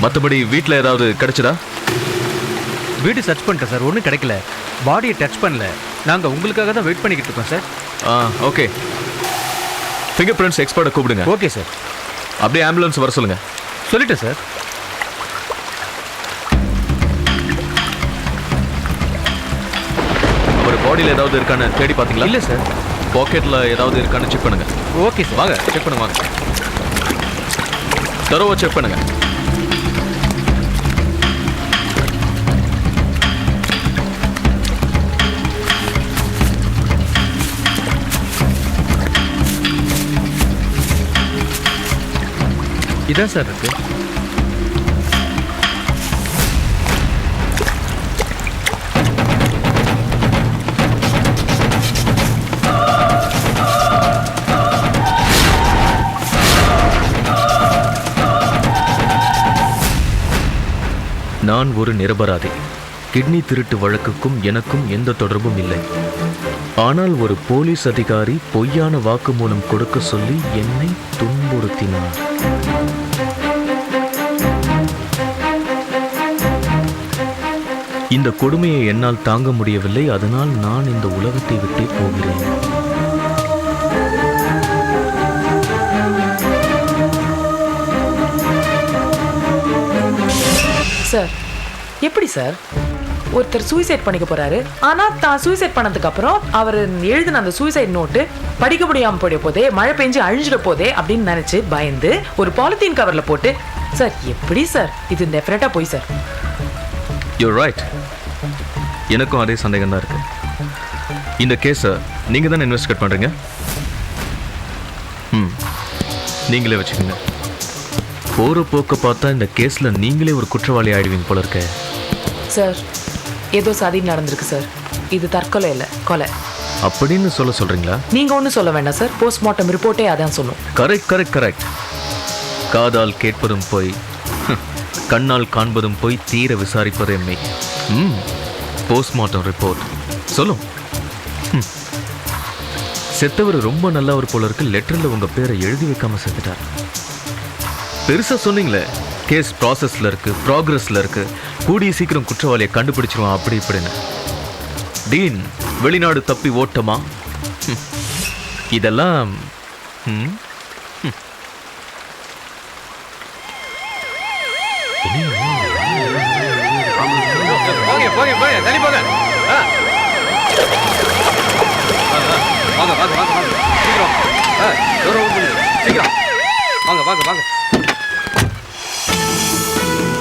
மற்றபடி வீட்டில் ஏதாவது கிடைச்சதா? வீடு சர்ச் பண்ணிட்டேன் சார், ஒன்றும் கிடைக்கல. பாடியை டச் பண்ணல. நாங்கள் உங்களுக்காக தான் வெயிட் பண்ணிக்கிட்டு இருக்கோம் சார். ஓகே, ஃபிங்கர் பிரிண்ட்ஸ் எக்ஸ்பர்ட்டை கூப்பிடுங்க. Okay sir. அப்படியே ஆம்புலன்ஸ் வர சொல்லுங்க. சொல்லிட்டேன் சார். ஒரு பாடியில் ஏதாவது இருக்கான்னு தேடி பார்த்தீங்களா? இல்லை சார். பாக்கெட்டில் ஏதாவது இருக்கான்னு செக் பண்ணுங்க. Okay sir. வாங்க செக் பண்ணுங்க, வாங்க. தரோவா செக் பண்ணுங்க. இதான் சார் இருக்கு. நான் ஒரு நிரபராதி. கிட்னி திருட்டு வழக்குக்கும் எனக்கும் எந்த தொடர்பும் இல்லை. ஆனால் ஒரு போலீஸ் அதிகாரி பொய்யான வாக்குமூலம் கொடுக்க சொல்லி என்னை துன்புறுத்தினார். இந்த கொடுமையை என்னால் தாங்க முடியவில்லை. அதனால் நான் இந்த உலகத்தை விட்டே போகிறேன். சார், எப்படி சார் ஒருத்தர் சூசைட் பண்ணிக்க போறாரு, ஆனா தான் சூசைட் பண்ணதுக்கு அப்புறம் அவர் எழுதின அந்த சூசைட் நோட்டு படிக்க முடியாம போயிட போதே, மழை பெஞ்சு அழிஞ்சிட போதே அப்படின்னு நினைச்சு பயந்து ஒரு பாலித்தீன் கவர்ல போட்டு, சார் எப்படி சார் இது டெஃபினட்டா போய் சார். You're right. எனக்கும் அதே சந்தேகம் தான் இருக்கு. இந்த கேஸை நீங்க தான் இன்வெஸ்டிகேட் பண்றீங்க. நீங்களே வச்சுக்கோங்க. போற போக்க பார்த்தா இந்த கேஸ்ல நீங்களே ஒரு குற்றவாளி ஆயிடுவீங்க போல இருக்க. சார், ஏதோ சதி நடந்திருக்கு சார். இது தற்கொலை இல்லை, கொலை அப்படின்னு சொல்றீங்களா? நீங்க ஒன்றும் சொல்ல வேண்டாம் சார். போஸ்ட்மார்ட்டம் ரிப்போர்ட்டே அதான் சொல்லும். கரெக்ட். காதால் கேட்பதும் போய், கண்ணால் காண்பதும் போய், தீர விசாரிப்பதே மெய். போஸ்ட்மார்ட்டம் ரிப்போர்ட் சொல்லும். செத்தவர் ரொம்ப நல்லவர் போல இருக்கு. லெட்டரில் உங்க பேரை எழுதி வைக்காம செத்துட்டார். பெருசா சொன்னீங்களே, கேஸ் ப்ராசஸ்ல இருக்கு, ப்ராக்ரஸ்ல இருக்கு, கூடிய சீக்கிரம் குற்றவாளியை கண்டுபிடிச்சிருவான் அப்படி இப்படின்னு. டீன் வெளிநாடு தப்பி ஓட்டமா? இதெல்லாம்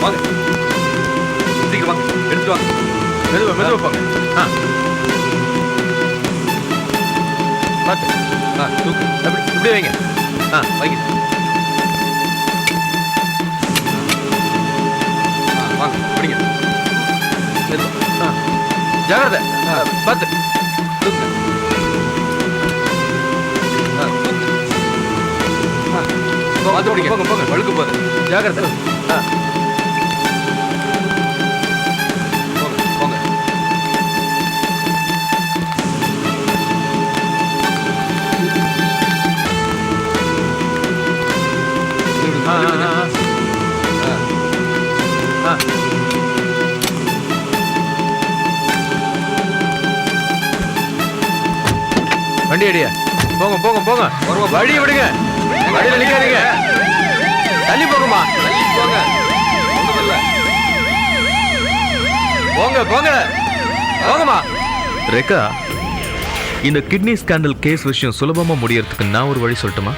வாங்க சீக்கிரம் வாங்க, எடுத்துட்டு வாங்க. மெதுவா போங்க. பார்த்து தூக்கு. இப்படி வைங்க. வைங்க. வாங்க பிடிங்க. ஜாகிரதை. பார்த்து தூக்கு. பார்த்து பிடிங்க. போங்க வழுக்கு போகுது. ஜாகிரதை. வண்டி அடியா. போங்க. வழி விடுங்க. வழியில நிக்காதீங்க. தள்ளி போங்கம்மா. போங்கம்மா. ரேகா, இந்த கிட்னி ஸ்கேண்டல் கேஸ் விஷயம் சுலபமா முடியறதுக்கு நான் ஒரு வழி சொல்லட்டுமா?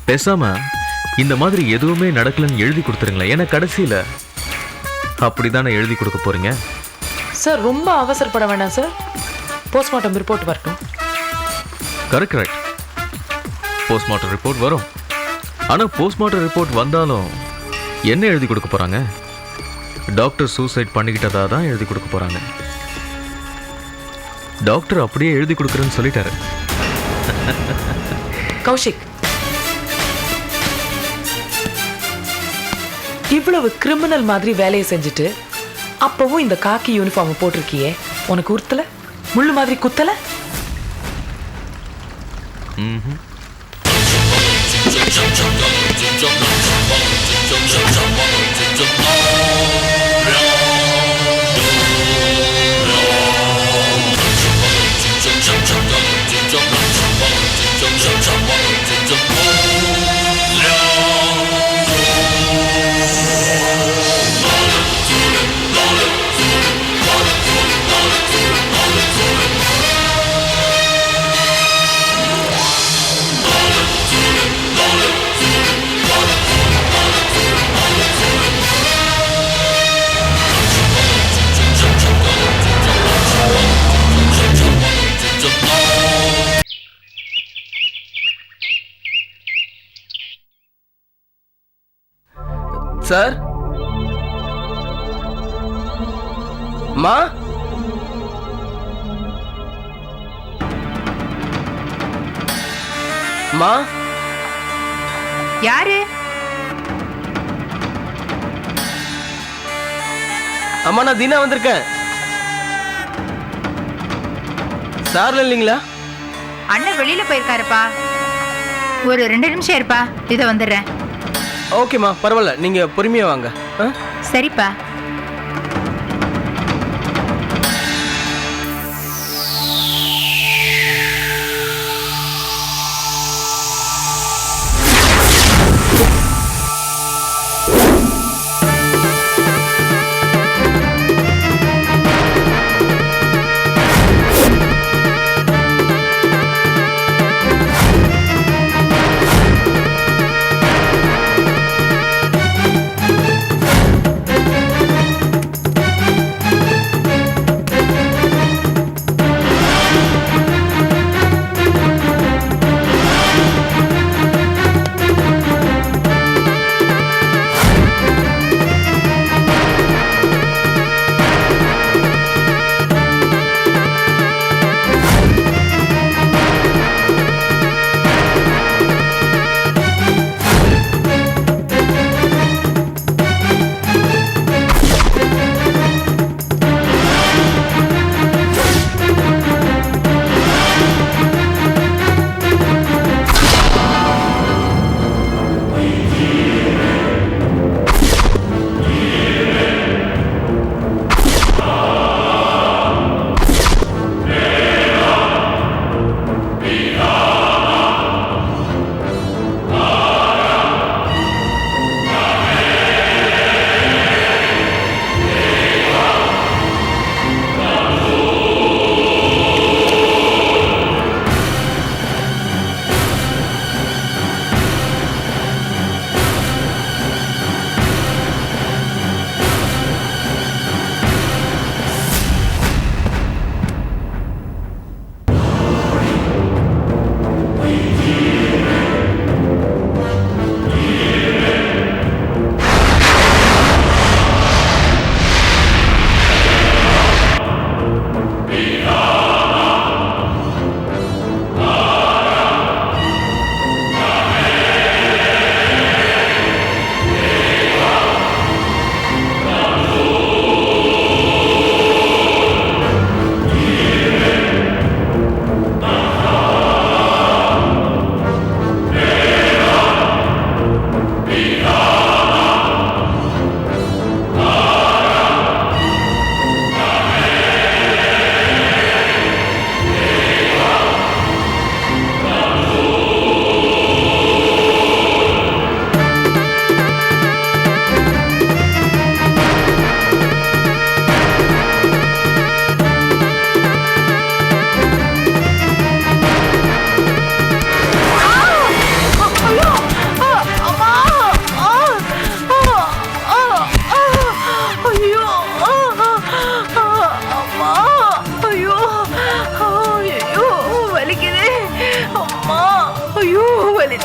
பேசாம இந்த மாதிரி எதுவுமே நடக்கலன்னு எழுதி கொடுத்துருங்களேன். ஏன்னா கடைசியில அப்படிதானே எழுதி கொடுக்க போறீங்க. சார், ரொம்ப அவசரப்பட வேண்டாம் சார். போஸ்ட்மார்ட்டம் ரிப்போர்ட் வரட்டும். கரெக்ட். போஸ்ட்மார்ட்டம் ரிப்போர்ட் வரும். ஆனா போஸ்ட்மார்ட்டம் ரிப்போர்ட் வந்தாலும் என்ன எழுதி கொடுக்க போறாங்க? டாக்டர் சூசைட் பண்ணிக்கிட்டதா தான் எழுதி கொடுக்க போறாங்க. டாக்டர் அப்படியே எழுதி கொடுக்குறேன்னு சொல்லிட்டாரு. கௌஷிக், இவ்வளவு கிரிமினல் மாதிரி வேலையை செஞ்சுட்டு அப்பவும் இந்த காக்கி யூனிஃபார்ம் போட்டிருக்கியே, உனக்கு உறுத்தல? முள்ளு மாதிரி குத்தல? ம்ஹும். சார் மா மா யாரு? அம்மா நான் தீனா வந்திருக்கேன். சார்ல இல்லைங்களா? அண்ணன் வெளியில போயிருக்காருப்பா. ஒரு 2 நிமிஷம் இருப்பா, இதை வந்துடுறேன். ஓகேம்மா பரவாயில்ல, நீங்க பொறுமையா வாங்க. சரிப்பா.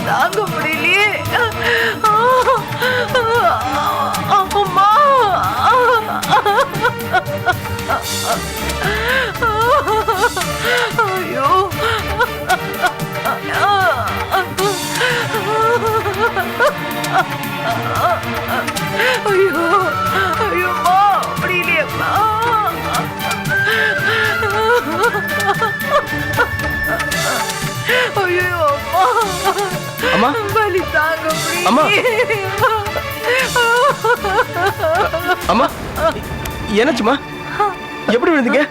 தாங்க முடியலையே. அம்மா, ஐயோ, ஐயோ, ஐயோம்மா, முடியலையம்மா. ஐயோ அம்மா, அம்மா, வலி தாங்க அம்மா, முடியலையே. அம்மா என்னாச்சுமா? எப்படி விழுந்தீங்க?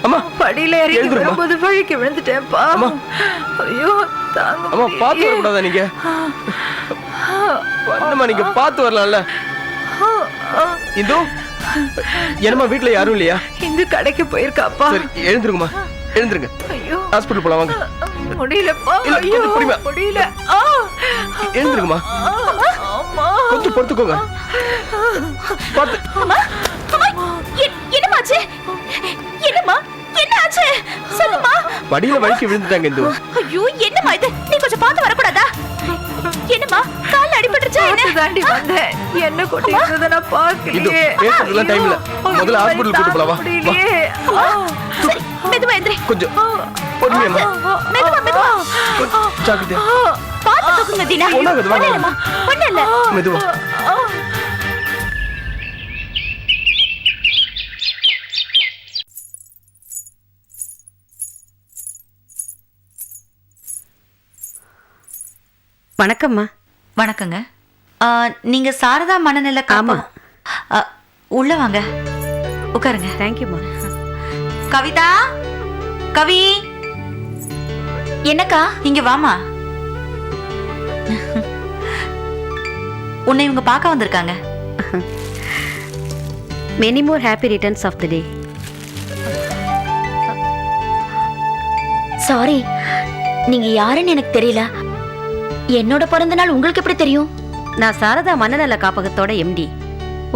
அம்மா படியில இறங்கி எழுந்துருமா. வரும்போது வழிக்கு விழுந்துட்டேன்ப்பா. அம்மா. ஐயோ தாங்க அம்மா பார்த்து முடியலையே. வரக்கூடாதா நீங்க? என்னம்மா நீங்க பார்த்து வரலாம்ல? இந்தோ என்னம்மா வீட்ல யாரும் இல்லையா? இந்த கடைக்கு போயிருக்காப்பா. சரி எழுந்துருங்கம்மா, எழுந்துருங்க. ஐயோ ஹாஸ்பிட்டல் போலாம் வாங்க. முடியலப்பா. இல்ல, ஐயோ கொஞ்சம் பொறுமையா. முடியல. எழுந்துருங்கம்மா, அம்மா கொஞ்சம் பொறுத்துக்கோங்க. பார்த்து. என்னமாச்சு? என்னம்மா என்ன ஆச்சு? சொல்லுமா. படியில வலிக்கு விழுந்துட்டாங்க இந்து. ஐயோ என்னம்மா இது? நீ கொஞ்சம் பார்த்து வரக்கூடாதா? என்னம்மா கால்ல அடிபட்டுருச்சா என்ன? தாண்டி வந்தேன். என்ன கொட்டிக்கிறத நான் இது பார்க்கலையே. பேசுறதுலாம் டைம் இல்ல. முதல்ல ஹாஸ்பிட்டல் கூட்டு போலாம் வா. முடியலையே. சரி மெதுவா எந்திரி. கொஞ்சம் பொறுமையாம்மா. மெதுவா மெதுவா. கொஞ்சம் ஜாக்கிரதையா. பார்த்து தூக்குங்க தீனா. ஒண்ணாகுது, வாங்க. ஒண்ணும் இல்லம்மா, ஒண்ணும் இல்ல. மெதுவா. வணக்கம்மா. வணக்கங்க. நீங்க சாரதா மனநல ஆமா. உள்ள வாங்க, உட்காருங்க. தேங்க்யூம்மா. கவிதா, கவி, என்னக்கா இங்க வாமா. உன்னை இவங்க பார்க்க வந்திருக்காங்க. Many more happy returns of the day. Sorry, நீங்க யாருன்னு எனக்கு தெரியல. என்னோட பிறந்த நாள் உங்களுக்கு எப்படி தெரியும்? நான் சாரதா மனநல காப்பகத்தோட எம்டி.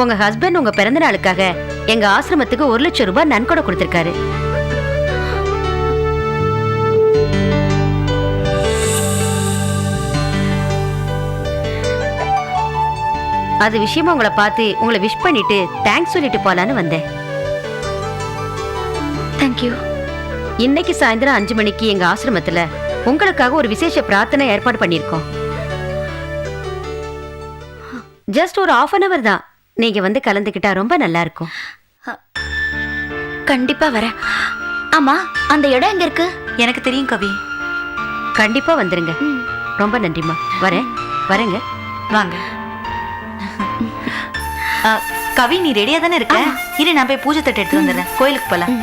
உங்க ஹஸ்பண்ட் உங்க பிறந்த நாளுக்காக எங்க ஆசிரமத்துக்கு 1 லட்சம் ரூபாய் நன்கொடை கொடுத்திருக்காரு. அது விஷயமா உங்களை பார்த்து உங்களை விஷ் பண்ணிட்டு தேங்க்ஸ் சொல்லிட்டு போலான்னு வந்தேன். தேங்க்யூ. இன்னைக்கு சாயந்தரம் 5 மணிக்கு எங்க ஆசிரமத்துல உங்களுக்காக ஒரு விசேஷ பிரார்த்தனை ஏற்பாடு பண்ணியிருக்கோம். ஜஸ்ட் ஒரு 1/2 hour தான். நீங்க வந்து கலந்துக்கிட்டா ரொம்ப நல்லா இருக்கும். கண்டிப்பா வரேன். ஆமா, அந்த இடம் எங்க இருக்கு? எனக்கு தெரியும் கவி. கண்டிப்பா வந்துருங்க. ரொம்ப நன்றிம்மா. வரேங்க. வாங்க. கவி, நீ ரெடியா தானே இருக்க? இரு, நான் போய் பூஜை தட்டு எடுத்து வந்துடுறேன். கோயிலுக்கு போலாம்.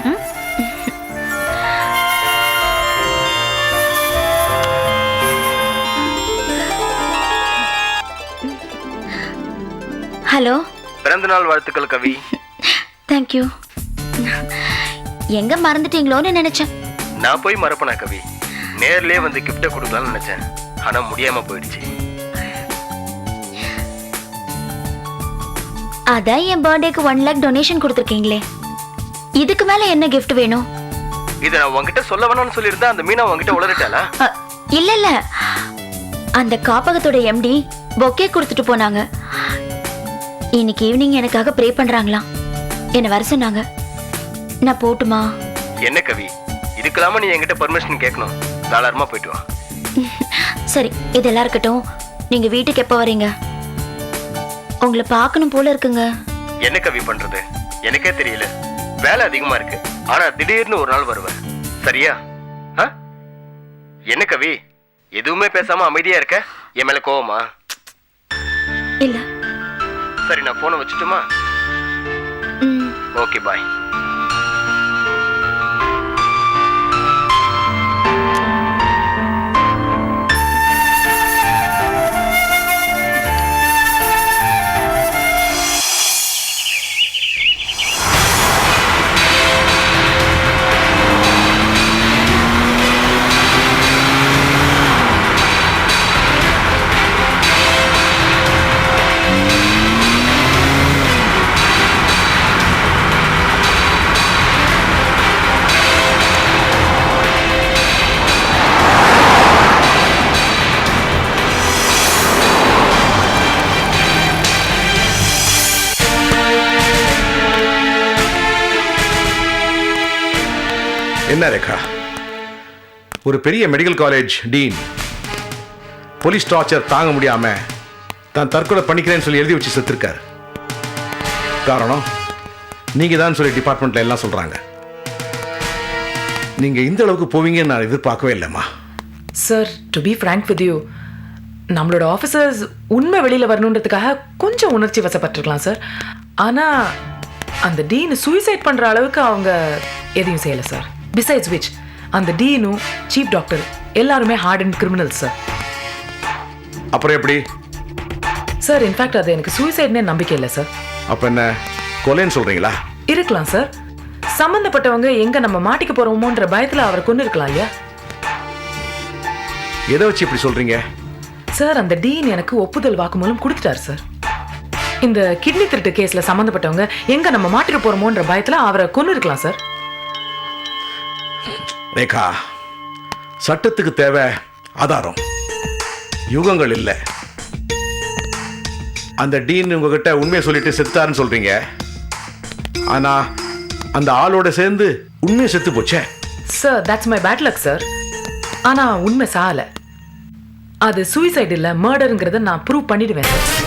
ஹலோ. பிறந்த நாள் வாழ்த்துக்கள் கவி. தேங்க்யூ. எங்க மறந்துட்டீங்களோன்னு நினைச்சேன். நான் போய் மறப்பனா கவி? நேர்லயே வந்து கிஃப்ட கொடுக்கலாம்னு நினைச்சேன். ஆனா முடியாம போயிடுச்சு. அதான் என் பர்த்டேக்கு 1 lakh டொனேஷன் கொடுத்துருக்கீங்களே, இதுக்கு மேல என்ன gift வேணும்? இதை நான் உங்ககிட்ட சொல்ல வேணாம்னு சொல்லியிருந்தா அந்த மீனா உங்ககிட்ட உளறிட்டாளா? இல்ல இல்ல, அந்த காப்பகத்தோட எம்டி பொக்கே கொடுத்துட்டு போனாங்க. இன்னைக்கு ஈவினிங் எனக்காக ப்ரே பண்றாங்களாம். என்ன வர சொன்னாங்க. நான் போட்டுமா? என்ன கவி, இதுக்கெல்லாம நீ என்கிட்ட பர்மிஷன் கேட்கணும். தாராளமா போயிட்டு வா. சரி, இதெல்லாம் இருக்கட்டும். நீங்க வீட்டுக்கு எப்போ வரீங்க? உங்களை பார்க்கணும் போல இருக்குங்க. என்ன கவி பண்றது, எனக்கே தெரியல. வேலை அதிகமா இருக்கு. ஆனா திடீர்னு ஒரு நாள் வருவேன். சரியா? என்ன கவி, எதுவுமே பேசாம அமைதியா இருக்க? என் மேல கோவமா? இல்ல. சரி, நான் போனை வச்சுட்டுமா? ஓகே, பாய். என்ன ரேகா, ஒரு பெரிய medical college dean police torture தாங்க முடியாம தான் தற்கொலை பண்ணிக்கிறேன்னு சொல்லி எழுதி வச்சு செத்துருக்காரு. காரணம் நீங்க தான் சொல்லி டிபார்ட்மெண்ட்ல எல்லாம் சொல்றாங்க. நீங்க இந்த அளவுக்கு போவீங்கன்னு நான் எதிர்பார்க்கவே இல்லைம்மா. Sir, to be frank with you, நம்மளோட ஆஃபீஸர்ஸ் உண்மை வெளியில் வரணுன்றதுக்காக கொஞ்சம் உணர்ச்சி வசப்பட்டிருக்கலாம் சார். ஆனால் அந்த டீனு சூசைட் பண்ணுற அளவுக்கு அவங்க எதையும் செய்யலை சார். பிசைட்ஸ் விச் அந்த டீனும் சீஃப் டாக்டர் எல்லாருமே ஹார்ட் அண்ட் கிரிமினல் சார். அப்புறம் எப்படி சார் இன்ஃபேக்ட் அது எனக்கு சூசைட்னே நம்பிக்கை இல்லை சார். அப்ப என்ன கொலைன்னு சொல்றீங்களா? இருக்கலாம் சார். சம்பந்தப்பட்டவங்க எங்க நம்ம மாட்டிக்க போறோமோன்ற பயத்துல அவரை கொண்டு இருக்கலாம் இல்லையா எதை வச்சு இப்படி சொல்றீங்க? சார் அந்த டீன் எனக்கு ஒப்புதல் வாக்குமூலம் கொடுத்துட்டாரு சார். இந்த கிட்னி திருட்டு கேஸ்ல சம்பந்தப்பட்டவங்க எங்க நம்ம மாட்டிக்க போறோமோன்ற பயத்துல அவரை கொண்டு இருக்கலாம் சார். ரேகா, சட்டத்துக்கு தேவை ஆதாரம், யுகங்கள் இல்லை. அந்த டீன் உங்ககிட்ட உண்மையை சொல்லிட்டு செத்தாருன்னு சொல்றீங்க. ஆனா அந்த ஆளோட சேர்ந்து உண்மையை செத்து போச்சே. Sir that's my bad luck sir. ஆனா உண்மை சால. அது சூசைட் இல்ல மர்டருங்கிறத நான் ப்ரூவ் பண்ணிடுவேன் சார்.